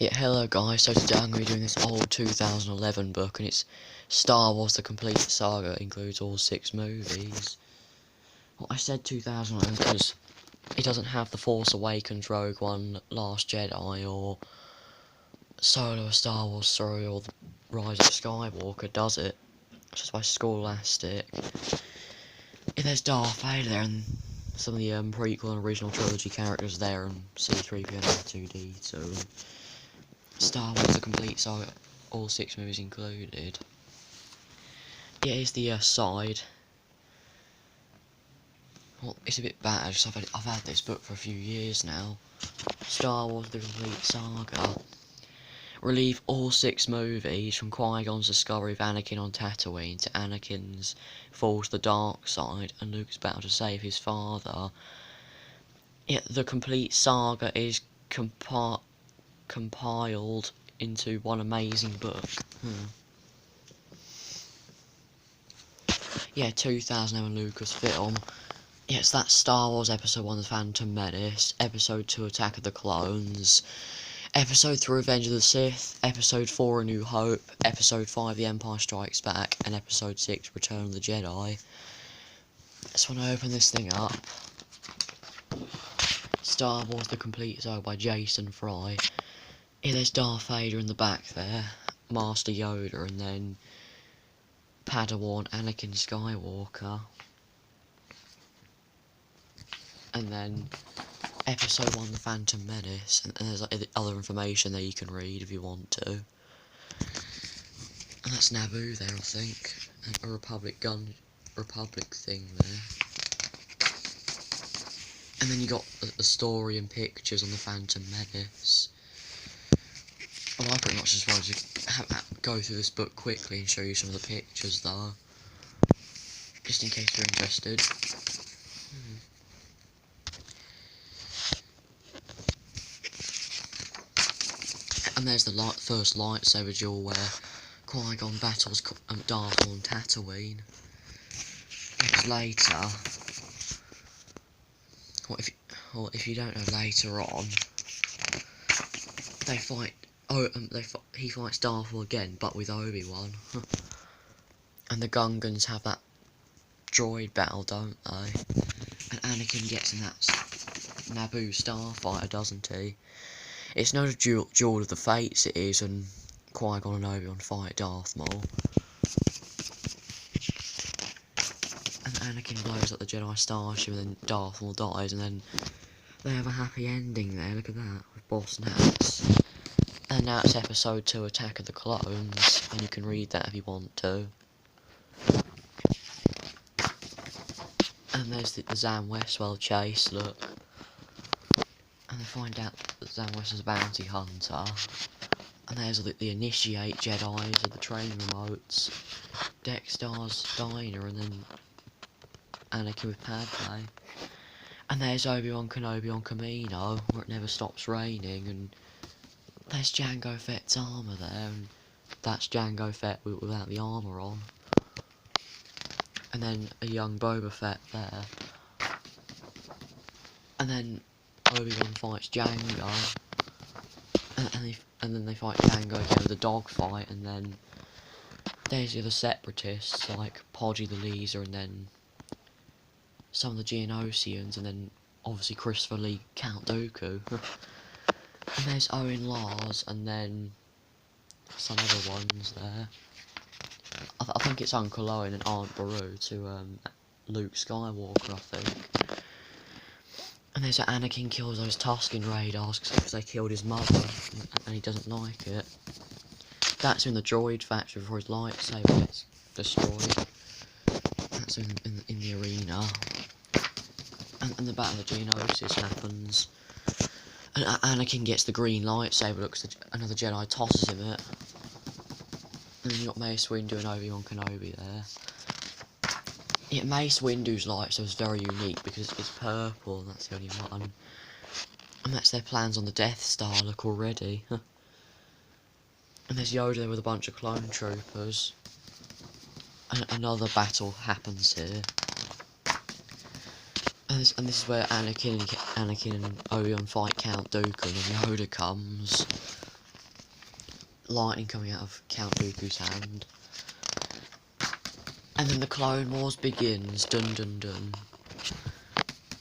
Yeah, hello guys, so today I'm going to be doing this old 2011 book, and it's Star Wars The Complete Saga. It includes all 6 movies. Well, I said 2011 because it doesn't have The Force Awakens, Rogue One, Last Jedi, or Solo, A Star Wars Story, or The Rise of Skywalker, does it? It's just by Scholastic. Yeah, there's Darth Vader there, and some of the prequel and original trilogy characters there, and C-3PO and R2-D2. Star Wars The Complete Saga, all 6 movies included. Yeah, here's the side. Well, it's a bit bad, because I've had this book for a few years now. Star Wars The Complete Saga. Relieve all 6 movies, from Qui-Gon's discovery of Anakin on Tatooine to Anakin's fall to the dark side and Luke's battle to save his father. Yet the complete saga is compiled into one amazing book. Yeah, 2011 Lucasfilm. Yeah, it's that Star Wars Episode 1 The Phantom Menace, Episode 2 Attack of the Clones, Episode 3 Revenge of the Sith, Episode 4 A New Hope, Episode 5 The Empire Strikes Back, and Episode 6 Return of the Jedi. Just want to open this thing up. Star Wars The Complete Saga by Jason Fry. Yeah, there's Darth Vader in the back there, Master Yoda, and then Padawan Anakin Skywalker. And then Episode 1 The Phantom Menace, and there's like other information there you can read if you want to. And that's Naboo there, I think. And a Republic thing there. And then you got the story and pictures on the Phantom Menace. Well, I pretty much just wanted to go through this book quickly and show you some of the pictures though, just in case you're interested. And there's the first lightsaber duel where Qui-Gon battles Darth Maul on Tatooine. Because later, if you don't know, later on, they fight. He fights Darth Maul again, but with Obi-Wan. And the Gungans have that droid battle, don't they? And Anakin gets in that Naboo starfighter, doesn't he? It's not a duel of the fates, it is, and Qui-Gon and Obi-Wan fight Darth Maul. And Anakin blows up the Jedi Starship, and then Darth Maul dies, and then they have a happy ending there, look at that, with Boss Nass. And now it's Episode 2 Attack of the Clones, and you can read that if you want to. And there's the Zam Westwell chase, look. And they find out that Zam Westwell's a bounty hunter. And there's the Initiate Jedis, the training remotes, Dexter's Diner, and then Anakin with Padme. And there's Obi-Wan Kenobi on Kamino, where it never stops raining, and there's Jango Fett's armour there, and that's Jango Fett without the armour on. And then a young Boba Fett there. And then Obi-Wan fights Jango. And then they fight Jango again with a dogfight, and then there's the other separatists, like Podgy the Leaser, and then some of the Geonosians, and then obviously Christopher Lee Count Dooku. And there's Owen Lars, and then some other ones there. I think it's Uncle Owen and Aunt Beru to Luke Skywalker, I think. And there's Anakin kills those Tusken Raiders because they killed his mother, and he doesn't like it. That's in the droid factory before his lightsaber gets destroyed. That's in the arena. And the Battle of Geonosis happens. And Anakin gets the green lightsaber, looks another Jedi tosses him it. And then you got Mace Windu and Obi-Wan Kenobi there. Yeah, Mace Windu's lightsaber is very unique because it's purple, and that's the only one. And that's their plans on the Death Star look already. And there's Yoda there with a bunch of clone troopers. And another battle happens here. And this is where Anakin and Obi-Wan fight Count Dooku, and then Yoda comes. lightning coming out of Count Dooku's hand. And then the Clone Wars begins, dun dun dun.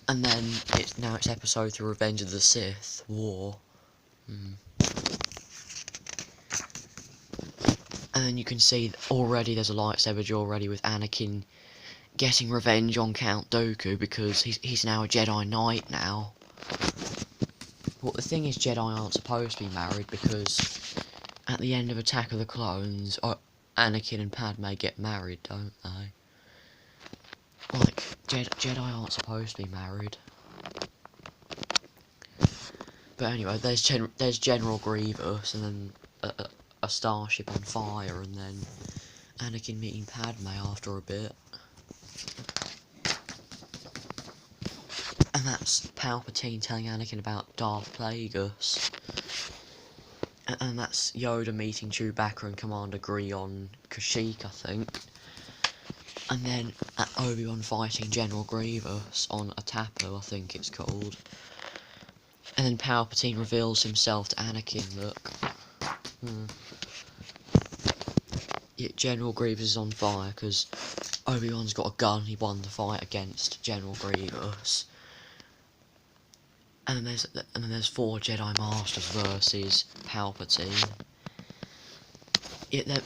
And then it's episode 3, Revenge of the Sith, War. And then you can see already there's a lightsaber duel already with Anakin getting revenge on Count Dooku because he's now a Jedi Knight now. Well, the thing is, Jedi aren't supposed to be married because at the end of Attack of the Clones, Anakin and Padme get married, don't they? Like, Jedi aren't supposed to be married. But anyway, there's General Grievous, and then a starship on fire, and then Anakin meeting Padme after a bit. And that's Palpatine telling Anakin about Darth Plagueis. And that's Yoda meeting Chewbacca and Commander Gree on Kashyyyk, I think. And then Obi-Wan fighting General Grievous on Atapu, I think it's called. And then Palpatine reveals himself to Anakin, look. Yeah, General Grievous is on fire because Obi-Wan's got a gun, he won the fight against General Grievous. And then there's 4 Jedi Masters versus Palpatine. Yeah, that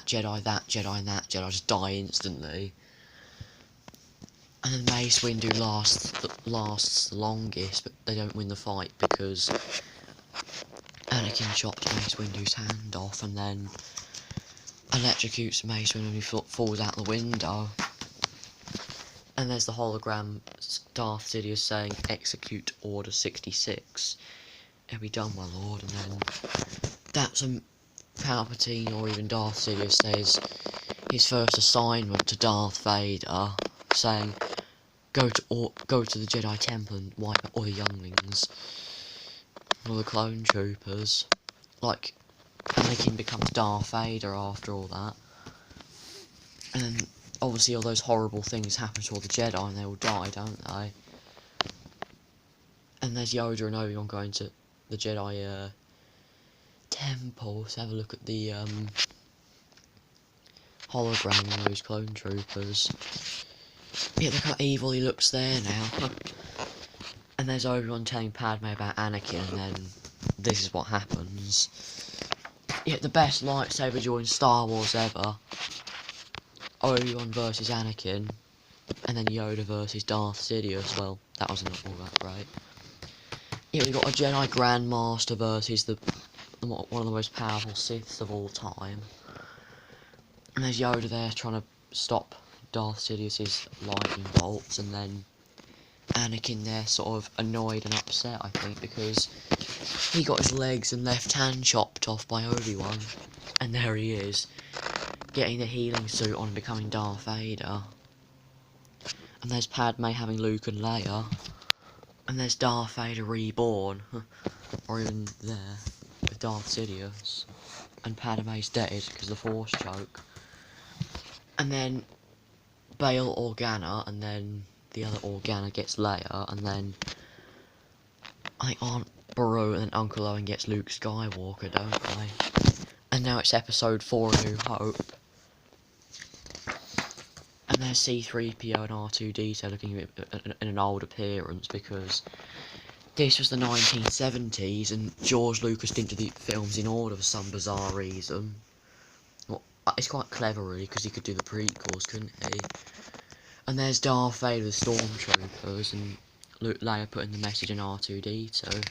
Jedi, and that Jedi just die instantly. And then Mace Windu lasts the longest, but they don't win the fight because Anakin chops Mace Windu's hand off and then electrocutes Mace Windu and he falls out the window. And there's the hologram Darth Sidious saying, "Execute Order 66. It'll be done, my lord." And then that's Palpatine or even Darth Sidious says his first assignment to Darth Vader, saying, go to the Jedi Temple and wipe out all the younglings, all the clone troopers. Like, Anakin becomes Darth Vader after all that. And then obviously all those horrible things happen to all the Jedi and they all die, don't they? And there's Yoda and Obi-Wan going to the Jedi temple to have a look at the hologram of those clone troopers. Yeah, look how evil he looks there now. And there's Obi-Wan telling Padme about Anakin, and then this is what happens. Yeah, the best lightsaber duel in Star Wars ever. Obi-Wan versus Anakin, and then Yoda versus Darth Sidious. Well, that was not all that great. Yeah, we got a Jedi Grandmaster versus one of the most powerful Siths of all time. And there's Yoda there trying to stop Darth Sidious's lightning bolts, and then Anakin there sort of annoyed and upset, I think, because he got his legs and left hand chopped off by Obi-Wan. And there he is, getting the healing suit on and becoming Darth Vader. And there's Padme having Luke and Leia. And there's Darth Vader reborn, or even there, with Darth Sidious. And Padme's dead because of the Force choke. And then Bail Organa, and then the other Organa gets Leia, and then I think Aunt Beru and then Uncle Owen gets Luke Skywalker, don't they? And now it's episode 4, A New Hope. And there's C-3PO and R2-D2 looking in an old appearance because this was the 1970s and George Lucas didn't do the films in order for some bizarre reason. Well, it's quite clever really because he could do the prequels, couldn't he? And there's Darth Vader with Stormtroopers and Leia putting the message in R2-D2.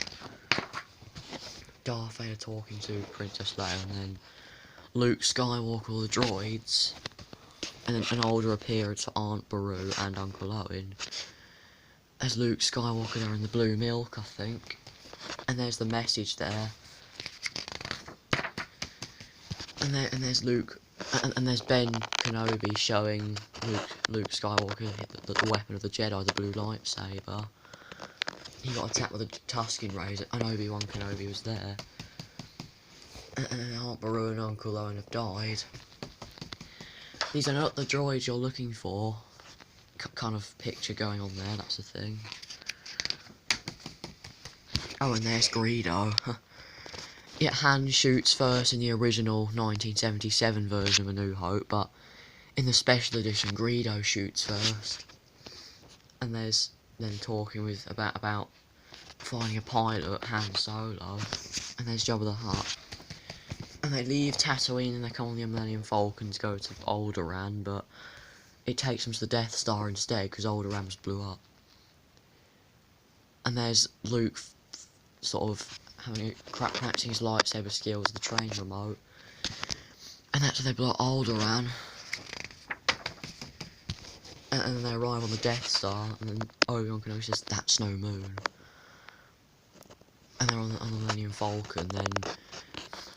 Darth Vader talking to Princess Leia, and then Luke Skywalker, all the droids. And then an older appearance for Aunt Beru and Uncle Owen. There's Luke Skywalker there in the blue milk, I think. And there's the message there. And there's Luke, and there's Ben Kenobi showing Luke Skywalker the weapon of the Jedi, the blue lightsaber. He got attacked with a Tusken razor, and Obi-Wan Kenobi was there. And then Aunt Beru and Uncle Owen have died. These are not the droids you're looking for. Kind of picture going on there, that's the thing. Oh, and there's Greedo. Yeah, Han shoots first in the original 1977 version of A New Hope, but in the special edition, Greedo shoots first. And there's them talking with about finding a pilot, Han Solo, and there's Jabba the Hutt. And they leave Tatooine and they come on the Millennium Falcon to go to Alderaan, but it takes them to the Death Star instead because Alderaan was blew up. And there's Luke sort of practicing his lightsaber skills with the train remote. And that's when they blow up Alderaan. And then they arrive on the Death Star, and then Obi-Wan Kenobi says, "That's no moon." And they're on the Millennium Falcon. Then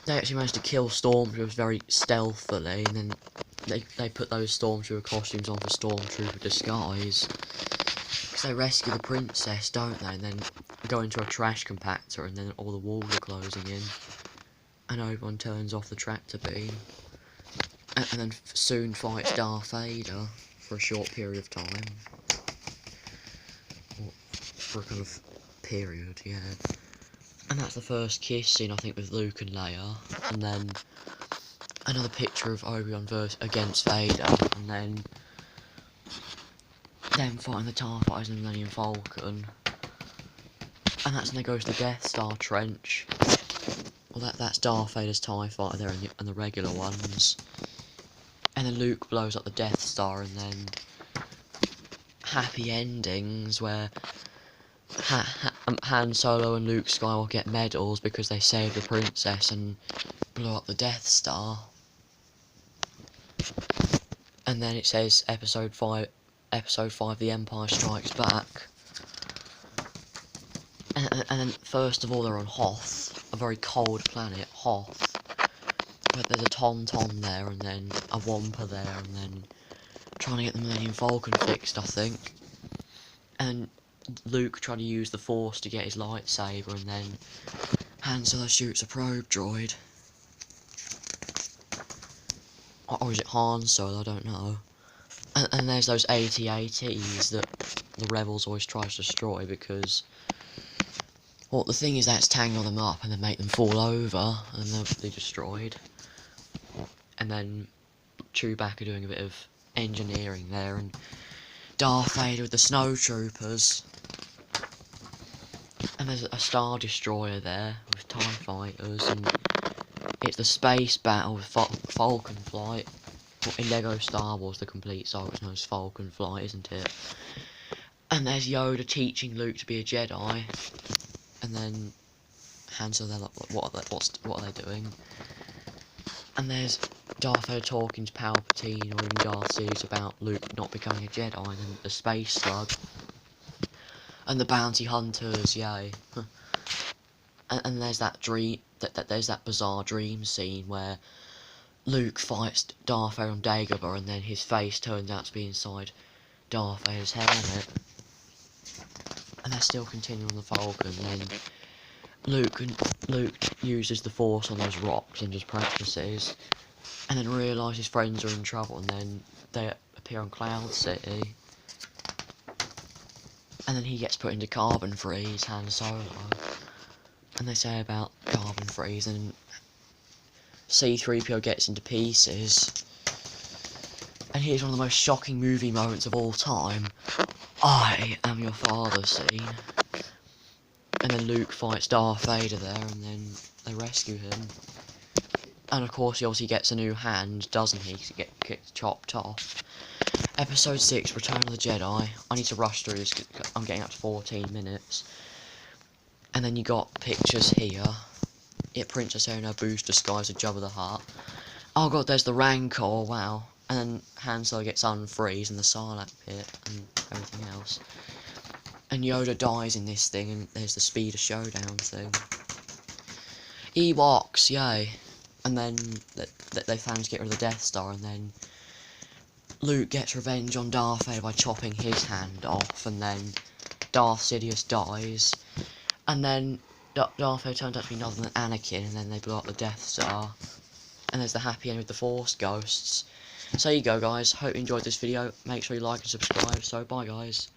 they actually managed to kill Stormtroopers very stealthily, and then they put those Stormtrooper costumes on for Stormtrooper disguise. Because they rescue the princess, don't they? And then go into a trash compactor, and then all the walls are closing in. And Obi-Wan turns off the tractor beam. And then soon fights Darth Vader for a short period of time. Or for a kind of period, yeah. And that's the first kiss scene, I think, with Luke and Leia. And then another picture of Obi-Wan against Vader. And then them fighting the TIE Fighters and the Millennium Falcon. And that's when they go to the Death Star trench. Well, that's Darth Vader's TIE Fighter there and the regular ones. And then Luke blows up the Death Star, and then happy endings where Han Solo and Luke Skywalker get medals because they saved the princess and blew up the Death Star. And then it says Episode 5, The Empire Strikes Back. And then first of all they're on Hoth, a very cold planet, Hoth. But there's a Tauntaun there, and then a Wampa there, and then trying to get the Millennium Falcon fixed, I think. And Luke trying to use the Force to get his lightsaber, and then Han Solo shoots a probe droid. Or is it Han Solo? I don't know. And there's those AT-ATs that the rebels always try to destroy because, well, the thing is that's tangle them up and then make them fall over, and they'll be destroyed. And then Chewbacca doing a bit of engineering there, and Darth Vader with the snowtroopers. And there's a Star Destroyer there with TIE Fighters, and it's the space battle with Falcon Flight. In Lego Star Wars, the complete saga is known as Falcon Flight, isn't it? And there's Yoda teaching Luke to be a Jedi, and then Han Solo, they're like, what are they doing? And there's Darth Vader talking to Palpatine or even Darth Sidious about Luke not becoming a Jedi, and then the Space Slug. And the Bounty Hunters, yay. and there's that there's that bizarre dream scene where Luke fights Darth Vader on Dagobah, and then his face turns out to be inside Darth Vader's helmet. And they're still continuing on the Falcon, and then Luke uses the Force on those rocks and just practices, and then realises friends are in trouble, and then they appear on Cloud City, and then he gets put into carbon freeze, Han Solo, and they say about carbon freeze, and C-3PO gets into pieces, and here's one of the most shocking movie moments of all time, "I am your father" scene. And then Luke fights Darth Vader there, and then they rescue him. And of course he obviously gets a new hand, doesn't he? 'Cause he gets chopped off. Episode 6, Return of the Jedi. I need to rush through this because I'm getting up to 14 minutes. And then you got pictures here. Princess Leia in her boost disguise of Jabba the Hutt. Oh god, there's the Rancor, wow. And then Han Solo gets unfreeze in the Sarlacc pit and everything else. And Yoda dies in this thing, and there's the Speeder Showdown thing. Ewoks, yay. And then they plan to get rid of the Death Star, and then Luke gets revenge on Darth Vader by chopping his hand off, and then Darth Sidious dies. And then Darth Vader turns out to be nothing than Anakin, and then they blow up the Death Star. And there's the happy end with the Force Ghosts. So there you go, guys. Hope you enjoyed this video. Make sure you like and subscribe. So, bye, guys.